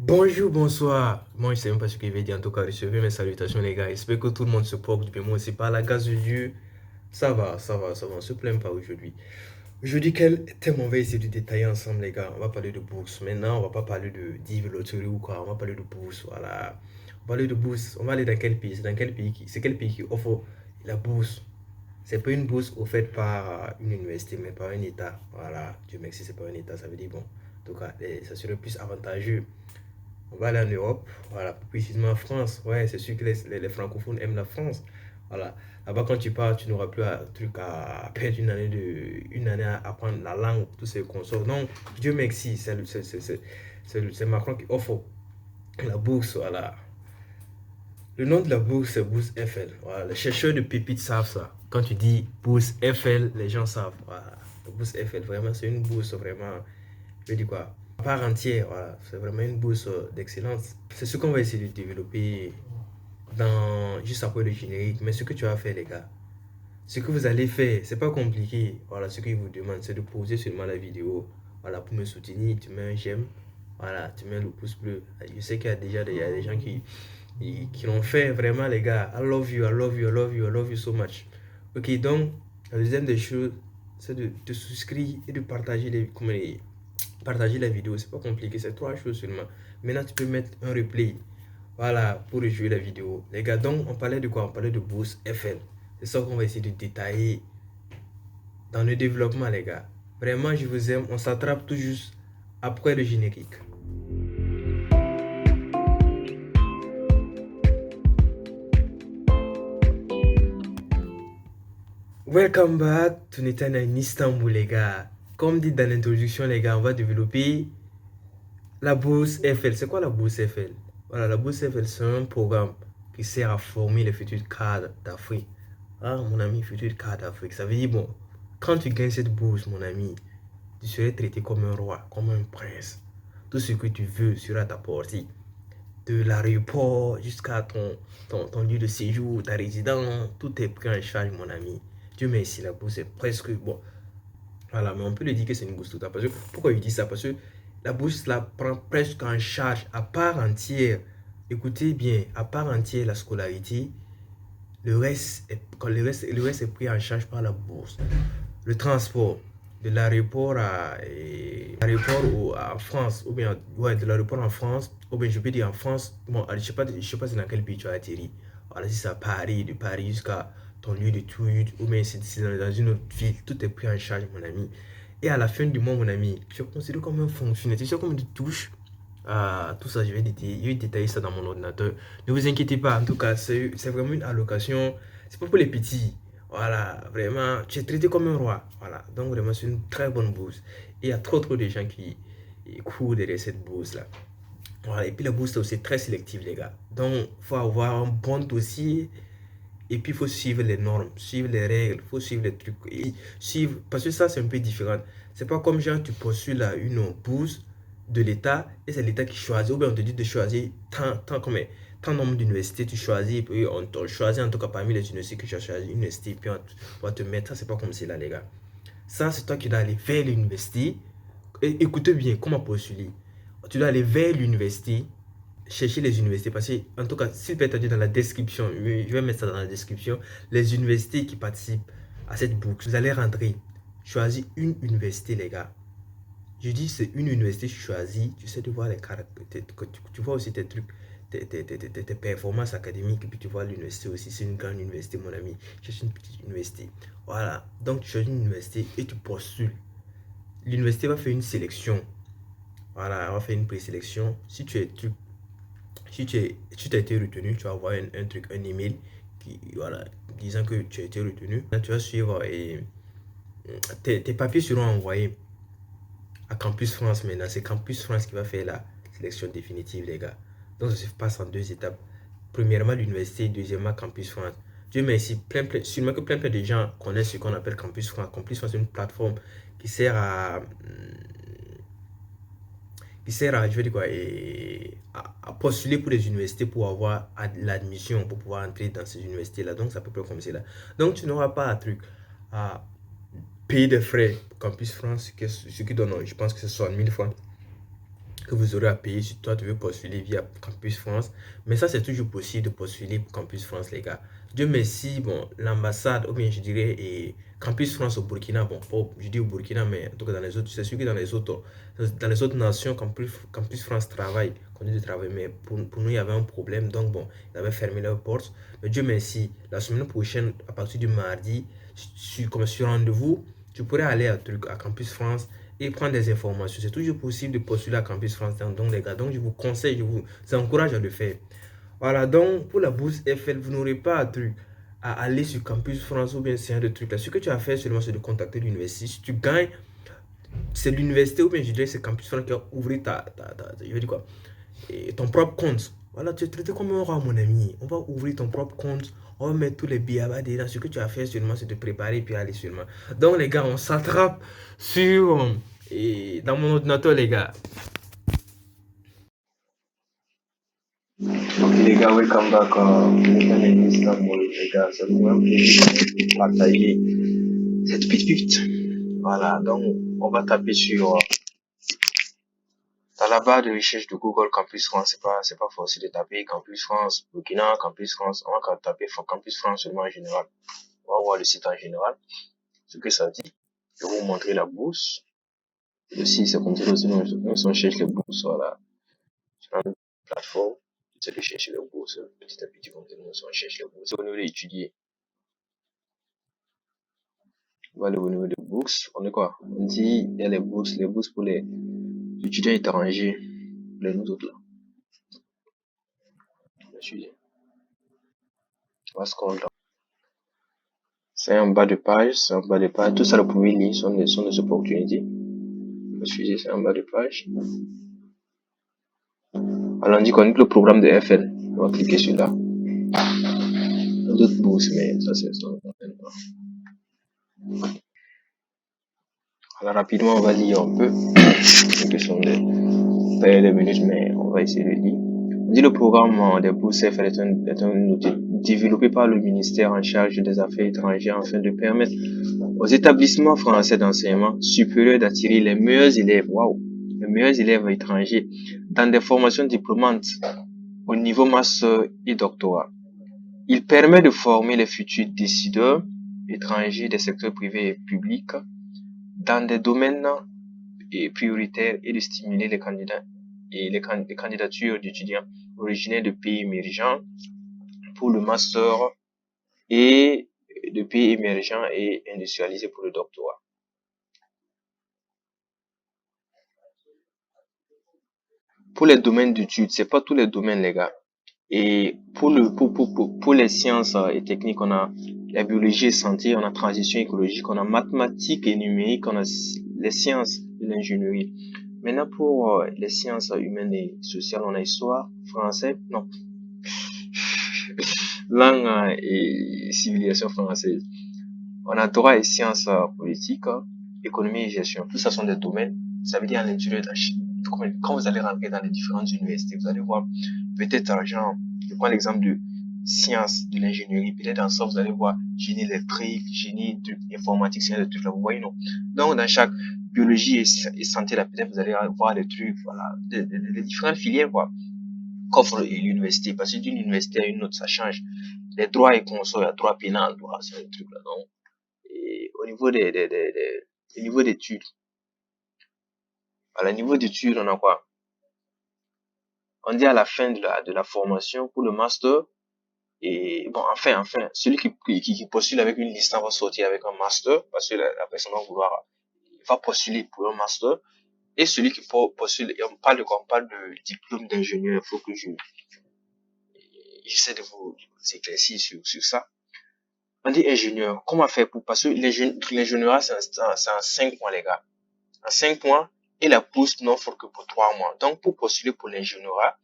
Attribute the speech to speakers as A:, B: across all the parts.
A: Bonjour, bonsoir. Moi, je sais même pas ce qu'il veut dire. En tout cas, recevez mes salutations, les gars. J'espère que tout le monde se porte bien. Moi aussi, par la grâce de Dieu, ça va, ça va, ça va. On se plaint pas aujourd'hui. Aujourd'hui, quel thème on va essayer de détailler ensemble, les gars? On va parler de bourse. Maintenant, on va pas parler de div, loterie ou quoi. On va parler de bourse, voilà. On va parler de bourse. On va aller dans quel pays? C'est dans quel pays c'est quel pays qui offre la bourse? C'est pas une bourse offerte par une université, mais par un État. Voilà. Dieu merci, c'est pas un État. Ça veut dire, bon, en tout cas, ça serait plus avantageux. On va aller en Europe, voilà, plus précisément en France. Ouais, c'est sûr que les francophones aiment la France. Voilà. Là-bas, quand tu pars, tu n'auras plus à perdre une année à apprendre la langue, tous ces consorts. Non, Dieu merci, c'est Macron qui offre la bourse. Voilà. Le nom de la bourse, c'est Bourse Eiffel. Voilà. Les chercheurs de pépites savent ça. Quand tu dis Bourse Eiffel, les gens savent. Voilà. La Bourse Eiffel, vraiment, c'est une bourse vraiment, je dis quoi, à part entière, voilà. C'est vraiment une bourse d'excellence. C'est ce qu'on va essayer de développer juste après le générique. Mais ce que tu vas faire, les gars, ce que vous allez faire, c'est pas compliqué. Voilà, ce qu'ils vous demandent, c'est de poser seulement la vidéo. Voilà, pour me soutenir, tu mets un j'aime. Voilà, tu mets le pouce bleu. Je sais qu'il y a déjà il y a des gens qui l'ont fait vraiment, les gars. I love you, I love you, I love you, I love you so much. Ok, donc, la deuxième des choses, c'est de te souscrire et de partager la vidéo. C'est pas compliqué, c'est trois choses seulement. Maintenant, tu peux mettre un replay. Voilà, pour rejouer la vidéo. Les gars, donc, on parlait de quoi? On parlait de Bourse Eiffel. C'est ça qu'on va essayer de détailler dans le développement, les gars. Vraiment, je vous aime. On s'attrape tout juste après le générique. Welcome back to Netana in Istanbul, les gars. Comme dit dans l'introduction, les gars, on va développer la bourse Eiffel. C'est quoi la bourse Eiffel? Voilà, la bourse Eiffel, c'est un programme qui sert à former les futurs cadres d'Afrique. Ah, mon ami, futurs cadres d'Afrique. Ça veut dire, bon, quand tu gagnes cette bourse, mon ami, tu serais traité comme un roi, comme un prince. Tout ce que tu veux sera à ta portée. De l'aéroport jusqu'à ton lieu de séjour, ta résidence, tout est pris en charge, mon ami. Dieu merci, la bourse est presque bon. Voilà, mais on peut le dire que c'est une bourse totale. Parce que, pourquoi je dis ça? Parce que la bourse la prend presque en charge à part entière. Écoutez bien, à part entière la scolarité, le reste est pris en charge par la bourse. Le transport de l'aéroport en France, ou bien ouais, de l'aéroport en France, ou bien je peux dire en France, bon, je sais pas dans quel pays tu as atterri. Voilà, si c'est à Paris, de Paris jusqu'à ton lieu d'étude, ou bien si c'est dans une autre ville, tout est pris en charge, mon ami. Et à la fin du mois, mon ami, tu es considéré comme un fonctionnaire. Tu sais comme tu touches tout ça, je vais détailler ça dans mon ordinateur. Ne vous inquiétez pas, en tout cas, c'est vraiment une allocation. C'est pas pour les petits. Voilà, vraiment, tu es traité comme un roi. Voilà, donc vraiment, c'est une très bonne bourse. Et il y a trop de gens qui courent derrière cette bourse-là. Voilà, et puis la bourse, c'est aussi très sélective, les gars. Donc, il faut avoir un bon dossier. Et puis, il faut suivre les normes, suivre les règles, il faut suivre les trucs. Et suivre, parce que ça, c'est un peu différent. C'est pas comme genre, tu postules à une bourse de l'État et c'est l'État qui choisit. Ou bien on te dit de choisir tant nombre d'universités, tu choisis. Et puis on te choisit en tout cas parmi les universités que tu as choisi, une université. Puis on va te mettre. Ça, c'est pas comme c'est là, les gars. Ça, c'est toi qui dois aller vers l'université. Et écoutez bien, comment postuler. Tu dois aller vers l'université chercher les universités parce que, en tout cas, s'il peut être dit dans la description, je vais mettre ça dans la description, les universités qui participent à cette bourse, vous allez rentrer, choisir une université, les gars. Je dis, c'est une université choisie, tu sais de voir les caractères, tu vois aussi tes trucs, tes performances académiques, et puis tu vois l'université aussi, c'est une grande université, mon ami. Cherche une petite université. Voilà, donc tu choisis une université et tu postules. L'université va faire une sélection. Voilà, elle va faire une présélection. Si tu as été retenu, tu vas avoir un truc, un email voilà, disant que tu as été retenu. Là, tu vas suivre et tes papiers seront envoyés à Campus France maintenant. C'est Campus France qui va faire la sélection définitive, les gars. Donc, ça se passe en deux étapes. Premièrement, l'université, deuxièmement, Campus France. Dieu merci, sûrement que plein de gens connaissent ce qu'on appelle Campus France. Campus France, c'est une plateforme qui sert je vais dire quoi, à postuler pour les universités pour avoir l'admission, pour pouvoir entrer dans ces universités-là. Donc, ça peut être comme cela. Donc, tu n'auras pas à payer des frais pour Campus France, ce qui donne, je pense que c'est 60 000 francs. que vous aurez à payer si toi tu veux postuler via Campus France. Mais ça, c'est toujours possible de postuler pour Campus France, les gars. Dieu merci, bon, l'ambassade, ou bien je dirais, et Campus France au Burkina, bon, pas, je dis au Burkina, mais en tout cas dans les autres, c'est sûr que dans les autres nations, Campus France travaille, continue de travailler, mais pour nous, il y avait un problème, donc bon, ils avaient fermé leurs portes. Mais Dieu merci, la semaine prochaine, à partir du mardi, comme sur rendez-vous, tu pourrais aller à Campus France et prendre des informations. C'est toujours possible de postuler à Campus France. Donc, les gars, donc je vous conseille, je vous encourage à le faire. Voilà, donc pour la bourse FL, vous n'aurez pas à aller sur Campus France ou bien c'est un de trucs là. Ce que tu as fait seulement, c'est de contacter l'université. Si tu gagnes, c'est l'université ou bien je dirais c'est Campus France qui a ouvert je vais dire quoi, et ton propre compte. Voilà, tu es traité comme un roi, mon ami. On va ouvrir ton propre compte. On va mettre tous les billets dedans. Ce que tu as fait seulement, c'est de préparer puis aller seulement. Donc, les gars, on s'attrape dans mon ordinateur, les gars.
B: Ok les gars, welcome back. Istanbul, les gars, c'est vraiment un plaisir de partager cette petite. Voilà, donc on va taper sur dans la barre de recherche de Google Campus France. C'est pas forcé de taper Campus France Burkina, Campus France. On va taper Campus France seulement en général. On va voir le site en général, ce que ça dit. Je vais vous montrer la bourse. Le site, c'est comme ça aussi, on cherche les bourses, voilà. Sur la plateforme, c'est de chercher les bourses, petit à petit, comme ça, on cherche les bourses. Au niveau d'étudier, on va aller au niveau des bourses. On est quoi? On dit, il y a les bourses pour les étudiants étrangers, les nous autres là. On va scroll down. C'est en bas de page. Tout ça, vous pouvez lire, sont des opportunités. Excusez, c'est en bas de page. Alors, on dit qu'on est le programme de FL. On va cliquer sur là. D'autres bourses, mais ça, c'est ça. Alors, rapidement, on va lire un peu. Une question de pas les minutes, mais on va essayer de lire. On dit le programme des bourses FL est un outil développé par le ministère en charge des Affaires étrangères afin de permettre aux établissements français d'enseignement supérieur d'attirer les meilleurs élèves, les meilleurs élèves étrangers dans des formations diplômantes au niveau master et doctorat. Il permet de former les futurs décideurs étrangers des secteurs privés et publics dans des domaines prioritaires et de stimuler les candidats et les candidatures d'étudiants originaires de pays émergents pour le master et de pays émergents et industrialisés pour le doctorat. Pour les domaines d'études, c'est pas tous les domaines, les gars. Et pour les sciences et techniques, on a la biologie et santé, on a transition écologique, on a mathématiques et numérique, on a les sciences de l'ingénierie. Maintenant, pour les sciences humaines et sociales, on a histoire, français, non, langue et civilisation française. On a droit et sciences politiques, économie et gestion. Tout ça sont des domaines. Ça veut dire à l'intérieur quand vous allez rentrer dans les différentes universités, vous allez voir peut-être genre, je prends l'exemple de sciences, de l'ingénierie, peut-être dans ça, vous allez voir génie électrique, génie informatique, c'est des trucs là, vous voyez, non? Donc, dans chaque biologie et santé, là, peut-être vous allez voir des trucs, voilà, des différentes filières, quoi, qu'offre l'université, parce que d'une université à une autre, ça change. Les droits et consorts, il y a droit pénal, droit, c'est des trucs là, non? Et au niveau d'études, à la niveau d'études, on a quoi? On dit à la fin de la formation pour le master, et bon, enfin, celui qui postule avec une licence va sortir avec un master, parce que la personne va vouloir, va postuler pour un master, et celui qui postule, et on parle de diplôme d'ingénieur, il faut que j'essaie de vous éclaircir sur ça. On dit ingénieur, comment faire parce que l'ingénierat, c'est en 5 mois, les gars. En 5 mois, et la bourse n'offre que pour 3 mois. Donc, pour postuler pour l'ingénierat,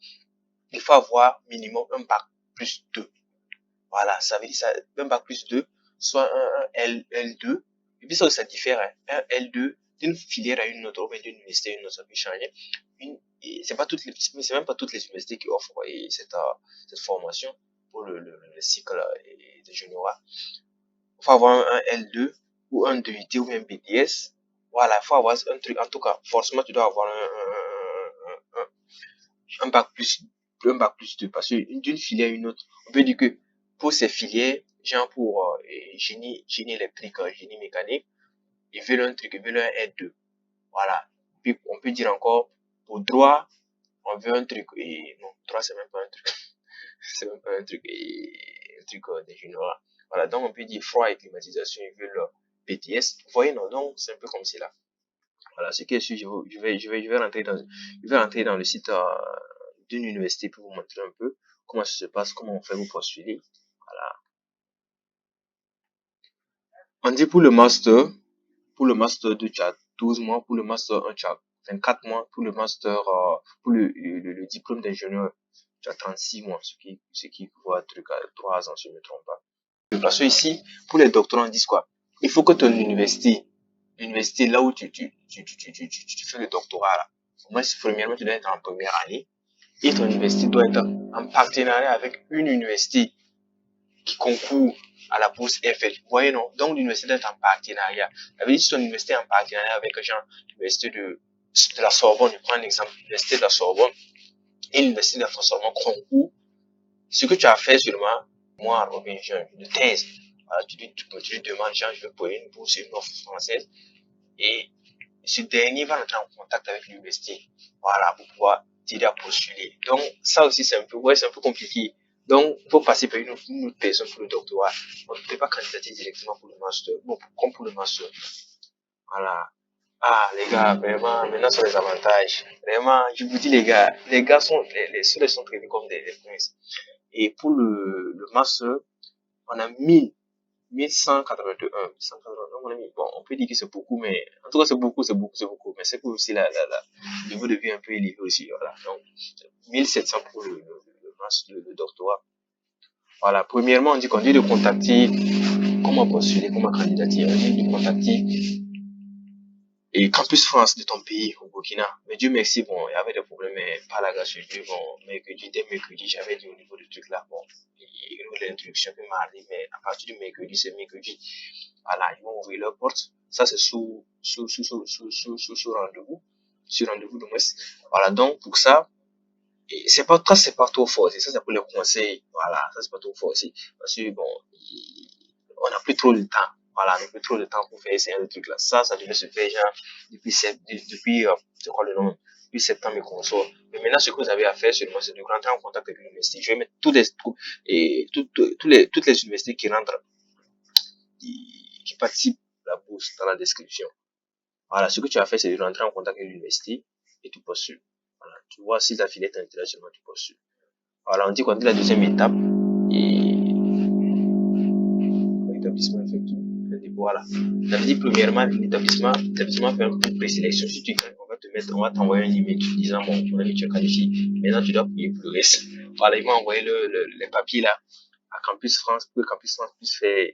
B: il faut avoir minimum un bac plus 2. Voilà, ça veut dire ça, un bac plus 2, soit un L2. Et puis ça diffère, hein. Un L2 d'une filière à une autre, ou bien d'une université à une autre, ça peut changer. C'est même pas toutes les universités qui offrent cette formation pour le cycle de juniorat. Il faut avoir un L2 ou un DUT ou un BTS. Voilà, il faut avoir un truc. En tout cas, forcément, tu dois avoir un bac plus 2. Parce que d'une filière à une autre, on peut dire que pour ces filières, genre pour génie électrique, génie mécanique, ils veulent un R2. Voilà. Puis on peut dire encore, pour droit, on veut un truc, et non, droit c'est même pas un truc, c'est même pas un truc, et un truc d'ingénieur. Voilà, donc on peut dire froid et climatisation, ils veulent BTS. Vous voyez, non, donc c'est un peu comme cela. Voilà, ce qui est sûr, je vais rentrer dans le site d'une université pour vous montrer un peu comment ça se passe, comment on fait pour postuler. Voilà. On dit pour le master 2, tu as 12 mois, pour le master 1, tu as 24 mois, pour le master, pour le diplôme d'ingénieur, tu as 36 mois, ce qui vaut un truc à 3 ans, si je ne me trompe pas. Parce que ici, pour les doctorants, ils disent quoi? Il faut que ton l'université là où tu fais le doctorat, là. Moi, premièrement, tu dois être en première année et ton université doit être en partenariat avec une université qui concourt à la bourse Eiffel. Vous voyez, non? Donc, l'université doit être en partenariat. Ça veut dire que si ton université est en partenariat avec l'université de la Sorbonne, je prends un exemple, l'université de la Sorbonne et l'université de la Sorbonne concourt, ce que tu as fait seulement, moi, Robin, j'ai une thèse. Voilà, tu lui demandes, genre, je veux pour une bourse, une offre française. Et ce dernier va entrer en contact avec l'université. Voilà, pour pouvoir t'aider à postuler. Donc, ça aussi, c'est un peu compliqué. Donc, il faut passer par une autre personne pour le doctorat. On ne peut pas candidater directement pour le master. Bon, comme pour le master. Voilà. Ah, les gars, vraiment, maintenant, sont les avantages. Vraiment, je vous dis, les gars sont, les seuls sont traités comme des princes. Et pour le master, on a 1181. 1181, mon ami. Bon, on peut dire que c'est beaucoup, mais en tout cas, c'est beaucoup. Mais c'est pour aussi le niveau de vie un peu élevé aussi. Voilà. Donc, 1700 pour le doctorat. Voilà. Premièrement, on dit qu'on dit de contacter, comment postuler, comment candidater. On dit de contacter et Campus France de ton pays, au Burkina. Mais Dieu merci, bon, il y avait des problèmes, mais pas la grâce de Dieu. Bon, dès mercredi, j'avais dit au niveau du truc là, bon, l'introduction peut mardi, mais à partir du mercredi, c'est mercredi. Voilà, ils vont ouvrir leur porte. Ça, c'est sous rendez-vous. Sur rendez-vous de moi. Voilà, donc, pour ça, et c'est pas trop forcé. Ça, c'est pour les conseils. Voilà, ça, c'est pas trop forcé. Parce que, bon, on n'a plus trop de temps. Voilà, on n'a plus trop de temps pour faire essayer le truc là. Ça devait se faire, genre, depuis, c'est quoi le nom? Depuis septembre et consorts. Mais maintenant, ce que vous avez à faire seulement, c'est de rentrer en contact avec l'université. Je vais mettre toutes les universités qui rentrent, qui participent à la bourse dans la description. Voilà, ce que tu as fait, c'est de rentrer en contact avec l'université et tu postules. Voilà, tu vois si ta filière t'intéresse seulement, tu postules. Voilà, on dit qu'on dit la deuxième étape et l'établissement effectue le dépôt. Voilà. Ça veut dire premièrement, l'établissement fait un peu de présélection. Si tu gagnes, on va t'envoyer un email disant, bon, mon ami, tu es qualifié. Maintenant, tu dois payer pour le reste. Voilà, ils vont envoyer les papiers là à Campus France pour que Campus France puisse faire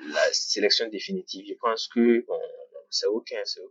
B: la sélection définitive. Je pense que bon, c'est ok, c'est ok.